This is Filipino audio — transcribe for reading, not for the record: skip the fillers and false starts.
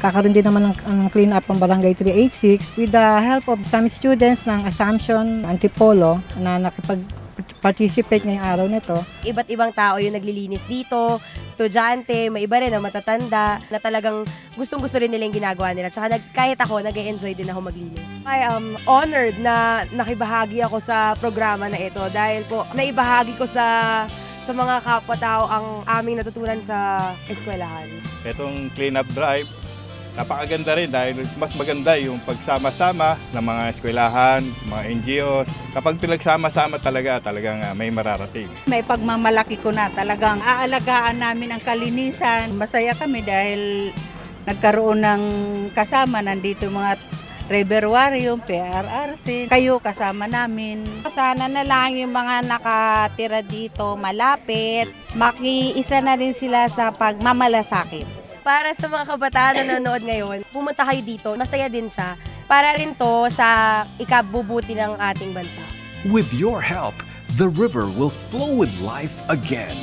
Kakaroon din naman ng clean up ang Barangay 386 with the help of some students ng Assumption Antipolo na nakipag-participate ngayong araw nito. Iba't ibang tao yung naglilinis dito, estudyante, may iba rin na matatanda na talagang gustong-gusto rin nila yung ginagawa nila. Tsaka kahit ako, nag-e-enjoy din ako maglinis. I am honored na nakibahagi ako sa programa na ito dahil po naibahagi ko sa mga kapwa-tao ang aming natutunan sa eskwelahan. Itong clean-up drive, napakaganda rin dahil mas maganda yung pagsama-sama ng mga eskwelahan, mga NGOs. Kapag pinagsama-sama talagang may mararating. May pagmamalaki ko na talagang aalagaan namin ang kalinisan. Masaya kami dahil nagkaroon ng kasama. Nandito mga Riverwarium, PRRC, kayo kasama namin. Sana na lang yung mga nakatira dito malapit, makiisa na rin sila sa pagmamalasakit. Para sa mga kabataan na nanonood ngayon, pumunta kayo dito, masaya din siya. Para rin to sa ikabubuti ng ating bansa. With your help, the river will flow with life again.